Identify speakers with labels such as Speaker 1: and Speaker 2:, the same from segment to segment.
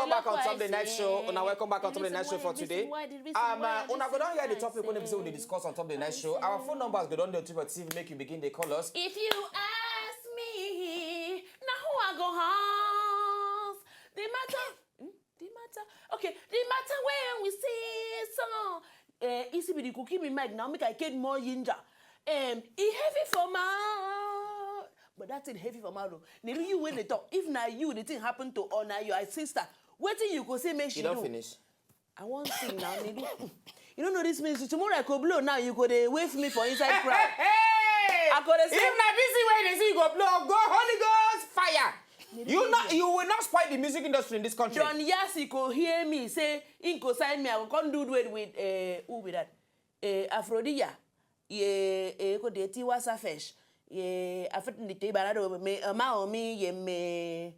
Speaker 1: welcome back on Sunday Night Show. Welcome back on Sunday Night Show for today. Una go down here the topic when we will discuss on Sunday Night Show. Our phone numbers go down there to TV, make you begin the call us.
Speaker 2: If you ask me, now who I go house? The matter. Okay, the matter when we see so. Easy with the cookie me mic now make I get more ginger. It heavy for my. But that's it heavy for my. Never you when they talk. If now you the thing happen to honor your sister. What thing you could say make she
Speaker 1: you don't finish.
Speaker 2: I want to sing now. You don't know this means tomorrow I could blow now. You could wave me for inside crowd.
Speaker 1: Hey!
Speaker 2: I could say.
Speaker 1: If not busy way they see you go blow, go Holy Ghost fire. You will not spoil the music industry in this country.
Speaker 2: John Yassi could hear me say, "Inco sign me. I will come do it with who with that? Aphrodisia. Could the Tiwa Safesh. African the Tibarado me Maomi me.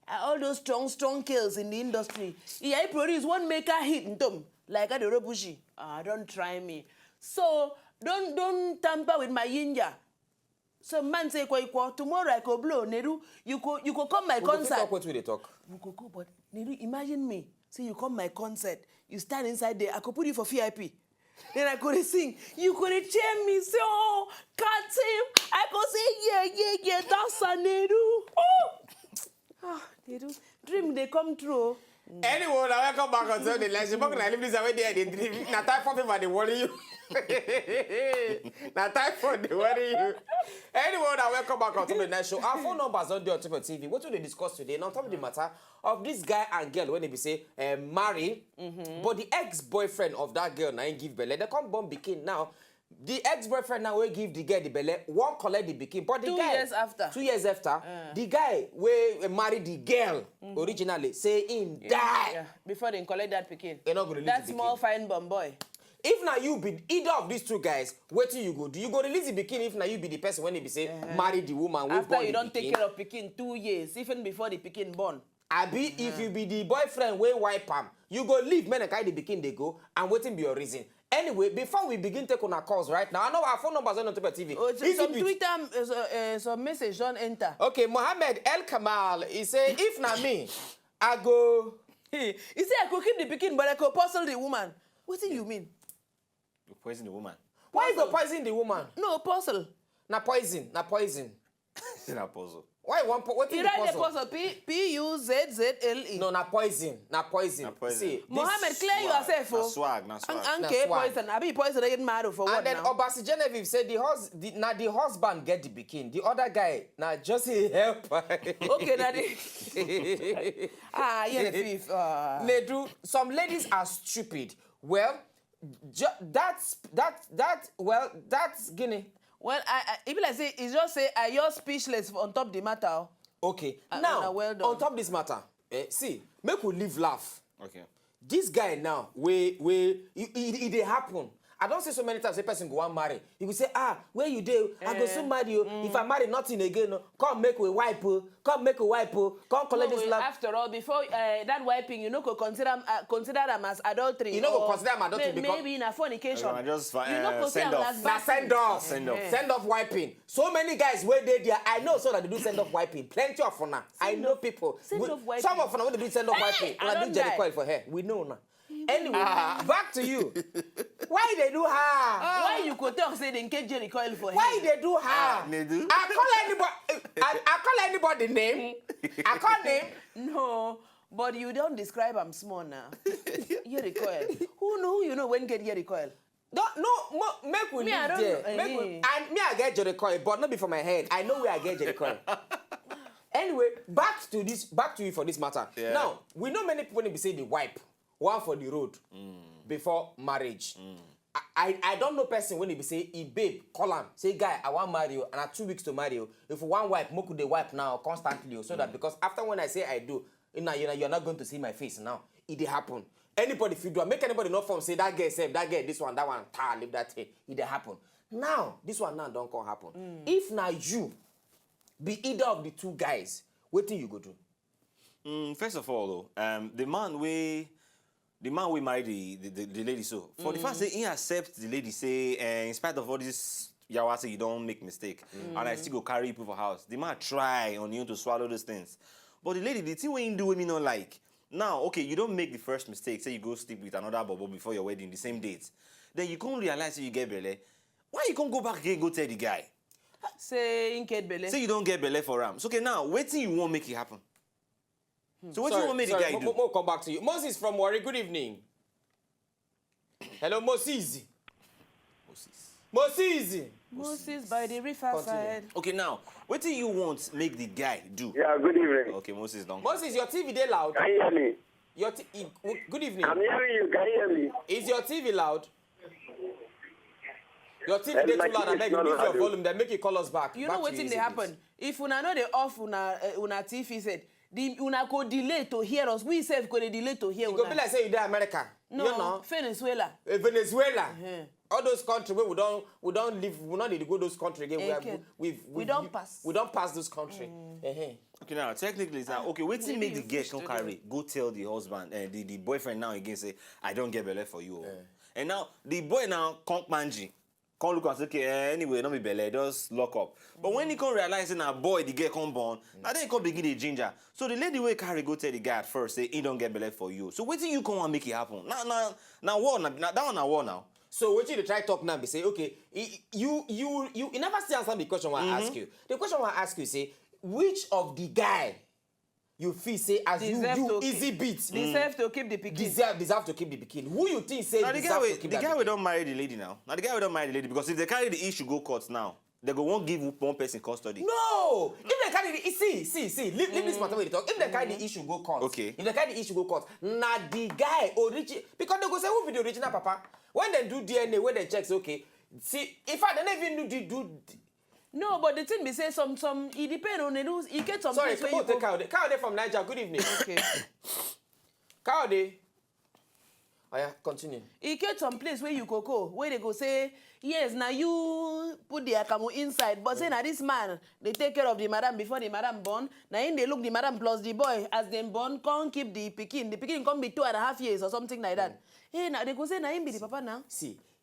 Speaker 2: All those strong kills in the industry. I produce one maker hit in them like at the Robushi. Don't try me. So don't tamper with my yinja. So man say tomorrow I could blow Nedu. You could come my concert.
Speaker 1: Talk what we talk.
Speaker 2: We could go, but Nedu, imagine me. Say you come my concert. You stand inside there. I could put you for VIP. Then I could sing. You could cheer me. Say, oh, Katim. I could say, yeah. That's a Nedu. Oh, Nedu. Dream they come true.
Speaker 1: Anyone, I welcome back on Sunday Night Show. I leave this away there. They dream. Now time for people they worry you. Now time for they worry you. Anyone, I welcome back on Sunday Night Show. Our phone numbers on the TV. What will they discuss today? Now, on top of the matter of this guy and girl when they be say marry, but the ex-boyfriend of that girl now ain't give belly. They come born bikini now. The ex-boyfriend now will give the girl the belly. One collect the bikini, but the 2
Speaker 2: years after.
Speaker 1: 2 years after, the guy will marry the girl originally. Say him die.
Speaker 2: Yeah. Before they collect that bikini.
Speaker 1: That
Speaker 2: small fine bum boy.
Speaker 1: If now you be either of these two guys, what do you go? Do you go release the bikini if now you be the person when they be say marry the woman?
Speaker 2: After you don't take care of bikini 2 years, even before the bikini born.
Speaker 1: Abi, if you be the boyfriend wey wipe am, you go leave men and carry the bikini they go and waiting be your reason. Anyway, before we begin take on our calls right now, I know our phone numbers on top of TV.
Speaker 2: Oh, some Twitter, some message don't enter.
Speaker 1: Okay, Mohammed El Kamal, he say, if not me, I go.
Speaker 2: He say I could keep the bikini, but I could puzzle the woman. What do you mean?
Speaker 3: You poison the woman.
Speaker 1: Why you go poison the woman?
Speaker 2: No, puzzle.
Speaker 1: Na poison.
Speaker 3: It's not puzzle.
Speaker 1: Why you want what is the puzzle?
Speaker 2: Puzzle P-U-Z-Z-L-E.
Speaker 1: No, na poison. See,
Speaker 2: Mohammed, clear yourself.
Speaker 3: Na swag.
Speaker 2: Okay, poison. I be poison again mad for what now?
Speaker 1: And then Obasi Genevieve said the husband get the bikini. The other guy, now just a helper.
Speaker 2: Okay, daddy.
Speaker 1: Nedu, some ladies are stupid. Well, that's Guinea.
Speaker 2: Well, if I say, it's just say, you're speechless on top of the matter.
Speaker 1: Okay. Now, well done. On top of this matter, see, make we live laugh.
Speaker 3: Okay.
Speaker 1: This guy now, it dey happen. I don't say so many times a person go and marry. He will say, where you do? I go soon marry you. If I marry nothing again, come make a wipe. Come collect this love.
Speaker 2: After all, before that wiping, you know, consider them as adultery.
Speaker 1: You know, consider them adultery because
Speaker 2: maybe in a fornication.
Speaker 3: Just
Speaker 2: you know,
Speaker 3: send off.
Speaker 1: Send off wiping. So many guys where they there. I know so that they do send off wiping. Plenty of fun. I know people.
Speaker 2: Send off wiping.
Speaker 1: Some of them they do send off wiping.
Speaker 2: I don't
Speaker 1: do jelly coil for her. We know now. Anyway, back to you. Why they do her?
Speaker 2: Why you could talk say they get jelly coil for her?
Speaker 1: Why they do her?
Speaker 3: They do.
Speaker 1: I call anybody name. I call name.
Speaker 2: No, but you don't describe them small now. Jelly coil. Who you know when get jelly coil?
Speaker 1: Make we live there. I get jelly coil, but not before my head. I know where I get jelly coil. Anyway, back to you for this matter. Yeah. Now, we know many people when they say they wipe. One for the road before marriage. I don't know person when they be say, babe, call him. Say, guy, I want to marry you, and I have 2 weeks to marry you. If one wipe, more could they wipe now constantly, so that because after when I say I do, you're not going to see my face now. It happen. Anybody, if you do, make anybody know from say that guy, say that guy, this one, leave that thing. It happen. Now, this one now don't come happen. If now you be either of the two guys, what thing you go do?
Speaker 3: First of all, though, the man we married the lady, so for the first say he accepts the lady say in spite of all this yawa say you don't make mistake and I still go carry people for house. The man try on you to swallow those things. But the lady, the thing when you do with me not like Now, okay, you don't make the first mistake. Say you go sleep with another bubble before your wedding, the same date. Then you can't realize you get belle. Why you can't go back again and go tell the guy?
Speaker 2: Say in get belle.
Speaker 3: Say you don't get belle for him. So okay, now wait till you won't make it happen. So what do you want me the guy do?
Speaker 1: We'll come back to you. Moses from Warri, good evening. Hello, Moses.
Speaker 2: Moses by the riverside.
Speaker 3: Okay, now, what do you want make the guy do?
Speaker 4: Yeah, good evening.
Speaker 3: Okay, Moses, don't.
Speaker 1: Moses, your TV they loud.
Speaker 4: Can you hear me?
Speaker 1: Good evening.
Speaker 4: I'm hearing you. Can you hear me?
Speaker 1: Is your TV loud? Your TV they too loud. I beg you, leave your volume. Then make you call us back.
Speaker 2: You know what thing they happen? If una know they off una TV said, the una go delay to hear us. We self go delay to hear.
Speaker 1: You go be like say you there America.
Speaker 2: No,
Speaker 1: you know?
Speaker 2: Venezuela.
Speaker 1: Venezuela. All those countries where we don't live, we not need to go those countries again. We don't pass. We don't pass those countries.
Speaker 3: Okay, now technically it's now okay. Wait till make the girl come carry. Go tell the husband and the boyfriend now again say I don't get belle for you. And now the boy now can't manji. Can't look and say okay anyway don't be belle just lock up. But when he can't realize that boy the girl come born now then he can't begin the ginger. So the lady will carry go tell the guy at first say he don't get belle for you. So wait till you come and make it happen. Now what? Now that one now what now?
Speaker 1: So what you try talk now be say okay you never still answer the question I ask you. The question I ask you say which of the guy you feel say as you easy beat
Speaker 2: deserve to keep the pikin.
Speaker 1: Deserve to keep the pikin. Who you think say deserve to keep
Speaker 3: the guy will don't marry the lady now. Now the guy will don't marry the lady because if they carry the issue go court now, they go won't give one person custody.
Speaker 1: No, if they carry the see leave this matter where they talk. If they carry the issue go court,
Speaker 3: okay.
Speaker 1: If they carry the issue go court, now the guy original because they go say who be the original papa. When they do DNA, when they check, okay. See, if I don't even do.
Speaker 2: No, but the thing be say some it depends on the you get some.
Speaker 1: Sorry, come on, take Kaode from Niger. Good evening.
Speaker 2: Okay.
Speaker 1: Kaode. Oh yeah, continue.
Speaker 2: You get some place where you go where they go say yes now you put the akamu inside but say now this man they take care of the madam before the madam born now in they look the madam plus the boy as them born can't keep the pikin come be 2.5 years or something like that. Hey now they go say now him be the papa now.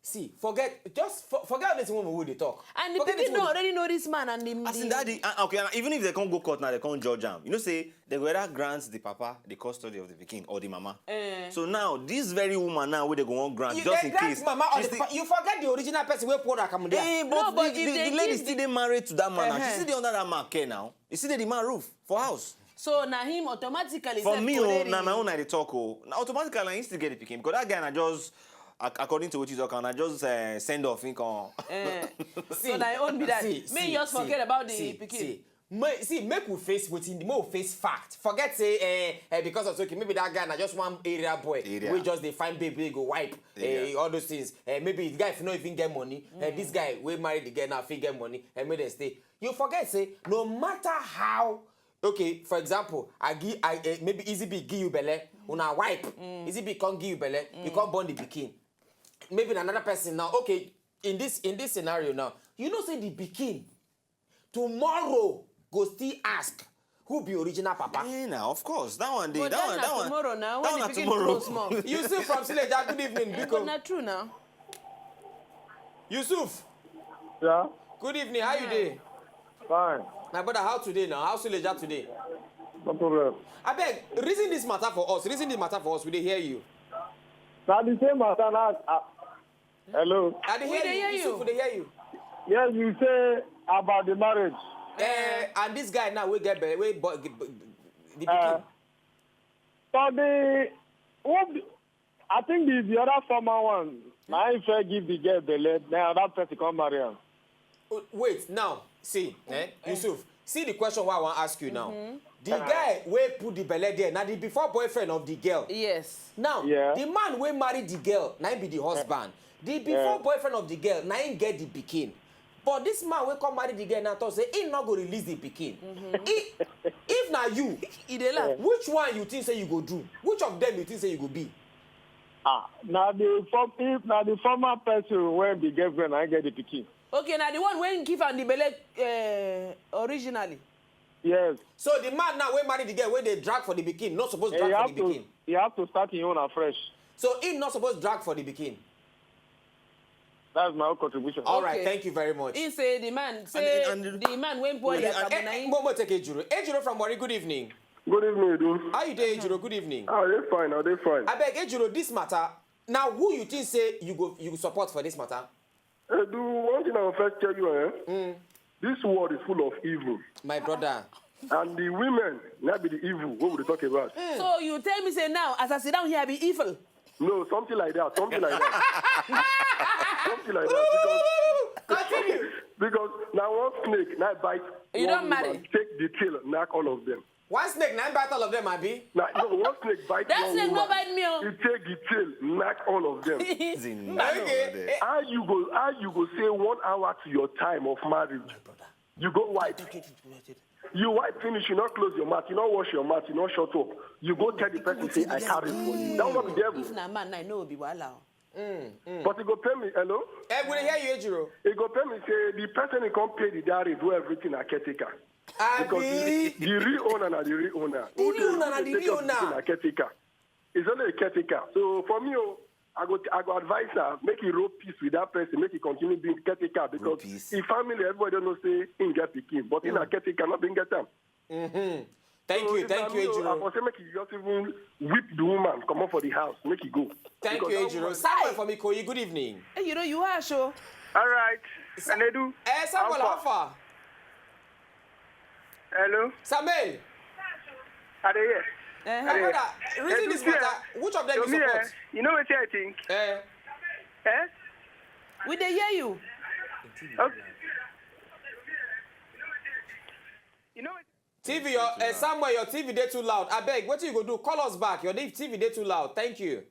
Speaker 1: See, forget this woman who they talk.
Speaker 2: And the people already know this man and the...
Speaker 3: As in daddy, okay, even if they can't go court now, they can't judge them. You know, say, they go either grant the papa the custody of the pikin or the mama. So now, this very woman now, where they go on grant, just in case...
Speaker 1: Mama you forget the original person where poor come there.
Speaker 3: Hey, but the lady still married to that man now. She still under that man care now. You see the man roof for house.
Speaker 2: So now him automatically...
Speaker 3: For me, now my own I dey talk, automatically I still get the pikin. Because that guy na just... According to what you talk, I just send off income.
Speaker 2: So I own be that. Me just forget about the pikin.
Speaker 1: Make we face more face fact. Forget say because of okay, maybe that guy na just one area boy. We just they find baby go wipe all those things. Maybe the guy if not even get money. This guy we marry the girl now if he get money and make them stay. You forget say no matter how. Okay, for example, maybe Easy B give you belle, una wipe. Easy B can't give you belle, you can't born the pikin. Maybe another person now. Okay, in this scenario now, you know say the pikin tomorrow go still ask who be original papa.
Speaker 3: Yeah, now of course that one day.
Speaker 2: But
Speaker 3: that one
Speaker 2: tomorrow now.
Speaker 3: That
Speaker 2: when
Speaker 3: one
Speaker 2: the pikin
Speaker 3: tomorrow.
Speaker 2: grow small.
Speaker 1: Yusuf from Sileja, good evening.
Speaker 2: But not true now.
Speaker 1: Yusuf.
Speaker 4: Yeah.
Speaker 1: Good evening. How you doing?
Speaker 4: Fine.
Speaker 1: My brother, how today now? How Sileja today?
Speaker 4: No problem.
Speaker 1: I beg, reason this matter for us. We dey hear you.
Speaker 4: Now the same matter now. Hello.
Speaker 1: I dey hear you. Yusuf, they hear you.
Speaker 4: Yes, you say about the marriage.
Speaker 1: And this guy now we get the pikin.
Speaker 4: So I think the other former one. Now if I give the girl belle, now that person come marry him.
Speaker 1: Wait, now see, Yusuf. See the question why I want to ask you now. The guy wey put the belle there, now the before boyfriend of the girl.
Speaker 2: Yes.
Speaker 1: Now, the man wey marry the girl, now be the husband. The before boyfriend of the girl, now him get the pikin. But this man wey come marry the girl now talk say he not go release the pikin. If now you, which one you think say you go do? Which of them you think say you go be?
Speaker 4: Now the former person when the girlfriend I get the pikin.
Speaker 2: Okay, now the one when give am the belle originally.
Speaker 4: Yes.
Speaker 1: So the man now when marry the girl when they drag for the pikin, not supposed to drag for the pikin.
Speaker 4: You have to start your own afresh.
Speaker 1: So he not supposed to drag for the pikin.
Speaker 4: That's my own contribution.
Speaker 1: All right, thank you very much.
Speaker 2: He say the man say the man when poor the
Speaker 1: Momo take Ejuro. Ejuro from Warri, good evening.
Speaker 5: Good evening, Edu.
Speaker 1: How you doing, Ejiro? Good evening.
Speaker 5: Oh, they fine. Oh, they fine.
Speaker 1: I beg, Ejiro, this matter. Now, who you think say you support for this matter?
Speaker 5: Edu, one thing I will first tell you, this world is full of evil.
Speaker 1: My brother.
Speaker 5: And the women, not be the evil. What would they talk about?
Speaker 2: So you tell me, say now, as I sit down here, I be evil.
Speaker 5: No, something like that. Something like that. Something like that. Because now one snake, now bite.
Speaker 2: You don't marry.
Speaker 5: Take the tail, knock all of them.
Speaker 1: One snake, 9 bite all of them, Abi.
Speaker 5: Now, no, one snake bite.
Speaker 2: That
Speaker 5: one
Speaker 2: snake
Speaker 5: woman,
Speaker 2: no bite me.
Speaker 5: he take the tail, knock all of them.
Speaker 1: Okay.
Speaker 5: How you go say 1 hour to your time of marriage? You go white. You white finish, you not close your mouth, you not wash your mouth, you not shut up. You go tell the person, say, I carry it for you. That will not be devil.
Speaker 2: If na man, I know be wala.
Speaker 5: But he go pay me, hello?
Speaker 1: Hey, we hear you, Ejiro.
Speaker 5: He go pay me, say, the person he can't pay the dowry, do everything a caretaker. Because
Speaker 1: Abi.
Speaker 5: the real owner na the real owner.
Speaker 1: The real owner na the real owner.
Speaker 5: A caretaker. It's only a caretaker. So for me, I go advise her, make it rope peace with that person, make it continue being caretaker because in family, everybody don't know say in get pikin, but in a caretaker not being get them.
Speaker 1: Thank you, Ejiro.
Speaker 5: I was say make you just even whip the woman, come up for the house, make it go.
Speaker 1: Thank you, Ejiro. Samuel from Ikoyi, good evening.
Speaker 2: Hey, you know you are sure.
Speaker 6: All right. Nedu.
Speaker 1: Samuel, how far?
Speaker 6: Hello.
Speaker 1: Samuel.
Speaker 6: Are they here?
Speaker 1: My brother, reason this matter, which of them you support?
Speaker 6: You know what I think? Eh?
Speaker 2: We dey hear you.
Speaker 6: Okay. You know what?
Speaker 1: TV, Samuel, your TV they too loud. I beg, what you go do? Call us back. Your TV they too loud. Thank you.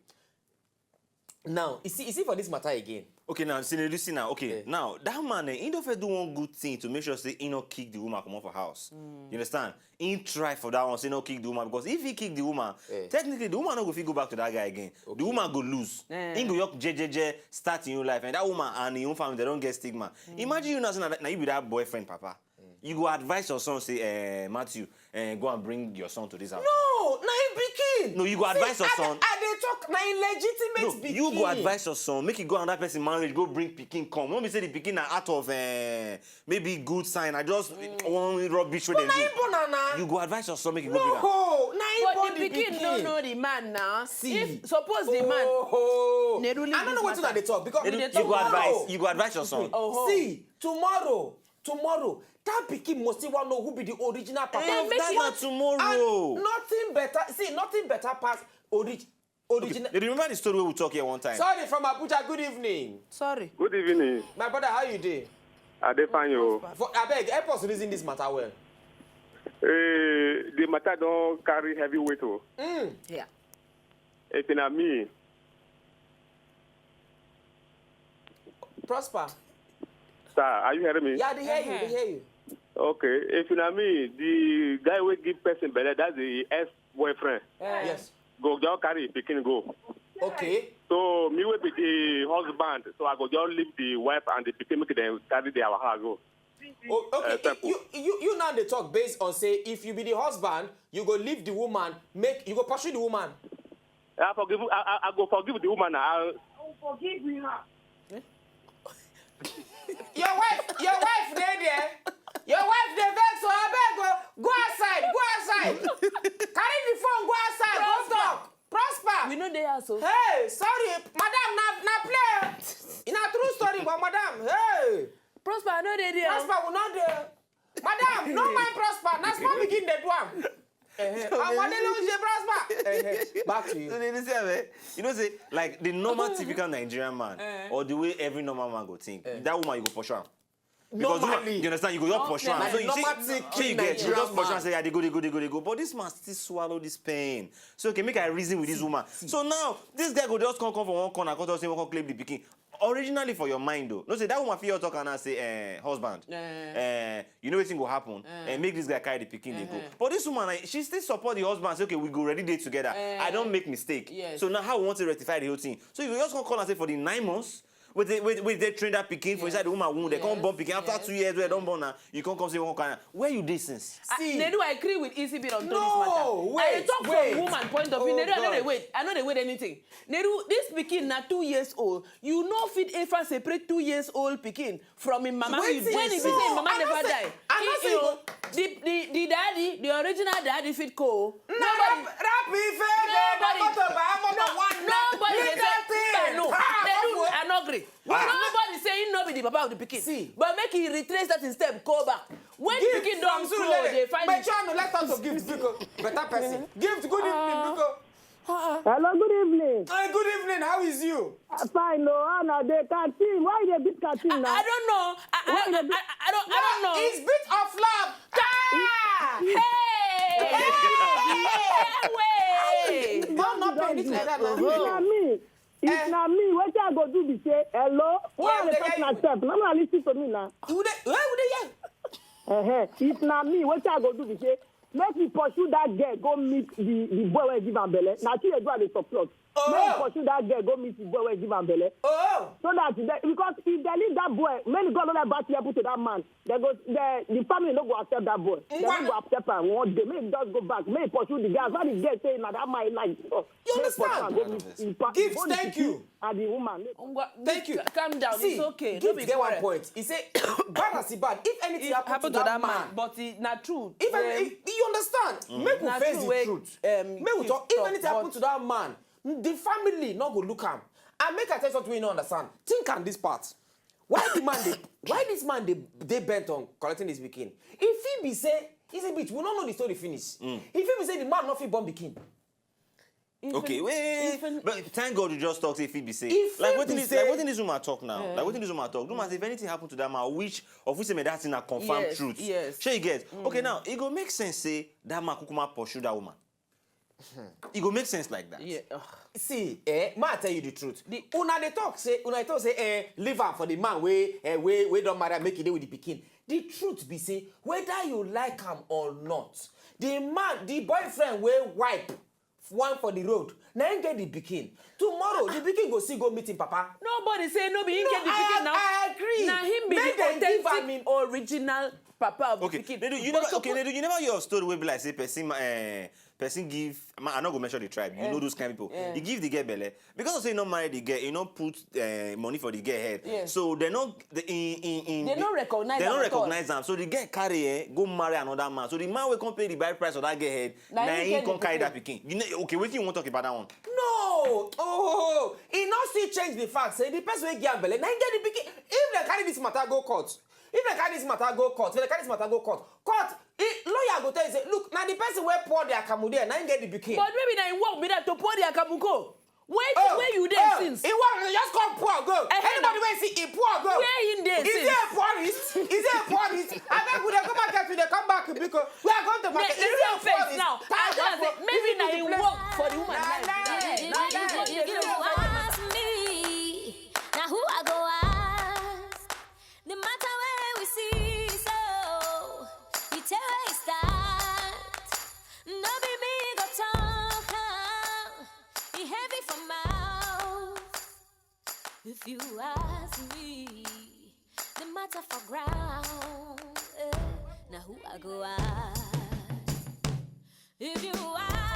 Speaker 1: Now, you see for this matter again.
Speaker 3: Okay, now, see now. Okay, now that man, he don't do one good thing to make sure say he not kick the woman come off her house. You understand? He try for that one, say not kick the woman because if he kick the woman, technically the woman not go fit go back to that guy again. The woman go lose. He go yok jejeje start in your life, and that woman and your own family they don't get stigma. Imagine you now you be that boyfriend, papa. You go advise your son, say, Matthew, go and bring your son to this house.
Speaker 1: No, na him pikin.
Speaker 3: No, you go advise your son.
Speaker 1: I dey talk na illegitimate pikin.
Speaker 3: You go advise your son, make it go on that person marriage, go bring pikin come. Don't be say the pikin are out of maybe good sign. I just one rubbish with them. You go advise your son, make it go bring her.
Speaker 1: No, na him
Speaker 2: But the pikin don't know the man now.
Speaker 1: See.
Speaker 2: If suppose the man.
Speaker 1: I don't know what they talk because
Speaker 3: You go advise your son.
Speaker 1: See, tomorrow, that pikin must want know who be the original papa.
Speaker 3: That's not tomorrow.
Speaker 1: And nothing better past original.
Speaker 3: You remember the story we talked here one time?
Speaker 1: Sorry, from Abuja, good evening.
Speaker 2: Sorry.
Speaker 5: Good evening.
Speaker 1: My brother, how you doing?
Speaker 5: I define you.
Speaker 1: I beg, help us reason this matter well.
Speaker 5: The matter don't carry heavy weight.
Speaker 2: Yeah.
Speaker 5: If it's not me.
Speaker 1: Prosper.
Speaker 5: Sir, are you hearing me?
Speaker 1: Yeah, they hear you.
Speaker 5: Okay. If you know me, the guy will give person better, that's the ex-boyfriend.
Speaker 1: Yes.
Speaker 5: Go just carry pikin go.
Speaker 1: Okay.
Speaker 5: So me will be the husband, so I go just leave the wife and the pikin make them carry their house go.
Speaker 1: Oh, okay. You now they talk based on say if you be the husband, you go leave the woman, you go pursue the woman.
Speaker 5: I go forgive the woman.
Speaker 6: I'll forgive her.
Speaker 1: Your wife there. Your wife dey vex, so I beg go outside. Carry the phone, go outside, go talk. Prosper.
Speaker 2: We know they are so.
Speaker 1: Hey, sorry, madam, na play. It's a true story, but madam, hey.
Speaker 2: Prosper, I know they there.
Speaker 1: Prosper will not there. Madam, no mind Prosper. Now small begin the one. Back to you.
Speaker 3: You know, say like the normal typical Nigerian man, or the way every normal man go think. That woman you go pursue am. Because
Speaker 1: Normally.
Speaker 3: you understand, you go just pursue am. So you
Speaker 1: you
Speaker 3: just pursue am, say yeah, they go. But this man still swallow this pain. So okay, make I reason with this woman. So now this guy go just come from one corner, come to say we come claim the pikin. Originally for your mind though, no say that woman feel talk and I say, husband, you know what's going to happen, and make this guy carry the pikin they go. But this woman, she still support the husband. Say okay, we go ready date together. I don't make mistake.
Speaker 2: Yes.
Speaker 3: So now how we want to rectify the whole thing? So you just gonna call and say for the 9 months, with they train that picking for inside the woman womb. They can't born picking after 2 years. Where don't born now. You can't come say one kind. Where you this since?
Speaker 2: See, Nedu, I agree with ECB on this matter.
Speaker 1: Wait,
Speaker 2: I talk from woman point of view. Nedu, I know they wait anything. Nedu, this pikin na 2 years old. You know fit if I separate 2 years old pikin from him mama. When he be saying mama never die. The daddy, the original daddy fit co. Nobody. I not agree. Nobody saying nobody the papa of the pikin.
Speaker 1: See,
Speaker 2: but make he retrace that in step, go back. When the pikin don't grow, they find it.
Speaker 1: But let's talk to gift because better person. Gift, good evening because.
Speaker 7: Hello, good evening.
Speaker 1: Good evening. How is you?
Speaker 7: Fine, no, Anna, the Katim. Why they beat Katim now?
Speaker 2: I don't know. I don't know.
Speaker 1: It's bit of love.
Speaker 2: Hey!
Speaker 1: I'm not paying this like that.
Speaker 7: It's not me. It's not me. What I go do be say hello? Why the person accept? I'm not listening to me now.
Speaker 1: Who they
Speaker 7: It's not me. What I go do be say make me pursue that girl, go meet the boy where give am belle. Now she go at the subplot. Make me pursue that girl, go meet the boy where give am belle. So that because if they leave that boy, many God don't back level to that man. They go the family no go accept that boy. They don't go accept him one day. Make just go back. Make pursue the guy. When the girl say now that man like
Speaker 1: you understand? Gift, thank you.
Speaker 7: And the woman.
Speaker 1: Thank you.
Speaker 2: Calm down.
Speaker 1: See,
Speaker 2: it's okay.
Speaker 1: Gift get one point. He say bad as he bad. If anything happen to that man,
Speaker 2: but it's not true.
Speaker 1: If you understand, make we face the truth. Make we talk. If anything happen to that man, the family not go look am. And make I tell you something we don't understand. Think on this part. Why this man they bent on collecting this pikin? If he be say, it's a bitch, we don't know the story finish. If he be say the man not fit born pikin.
Speaker 3: Okay, wait. But thank God you just talk to if he be say. Like what in this woman talk now? Like what in this woman talk? No matter if anything happen to that man, which say me that's in a confirmed truth.
Speaker 2: Yes.
Speaker 3: Sure you get. Okay, now it go make sense say that man kukuma pursue that woman. It go make sense like that.
Speaker 2: Yeah.
Speaker 1: See, ma tell you the truth. Una talk say, leave her for the man we don't matter make it with the pikin. The truth be say, whether you like him or not, the boyfriend will wipe one for the road. Now he get the pikin. Tomorrow the pikin go see go meet him papa.
Speaker 2: Nobody say no be him get the pikin now.
Speaker 1: I agree.
Speaker 2: Now him be the authentic original papa of the pikin.
Speaker 3: Nedu, you never hear a story where be like say person give. I'm not gonna mention the tribe. You know those kind of people. He give the girl belle because of say not marry the girl. You not put money for the girl head. So they not
Speaker 2: they don't recognize.
Speaker 3: They don't recognize them. So the girl carry go marry another man. So the man will come pay the buy price of that girl head. Now he can carry that pikin. You know, okay, wait, you want to talk about that one?
Speaker 1: No. He not still change the fact. Say the person will get belle. Now he get the pikin. If they carry this matter go court. Court. Lawyer go tell you say, look, now the person where pour their akamu there, now he get the pikin.
Speaker 2: But maybe now he won't be that to pour the akamuko. Where you there since?
Speaker 1: He want just come pour go. Anybody where see he pour go.
Speaker 2: Where in there since?
Speaker 1: Is there a poorist? I think we come back to the come back because we are going to market.
Speaker 2: Is there a face now? Maybe now he work for the woman.
Speaker 8: Now who I go ask? No matter where we see, so you tell where it starts. No be me go talk, it heavy from mouth. If you ask me, the matter for ground. Now who I go ask? If you ask.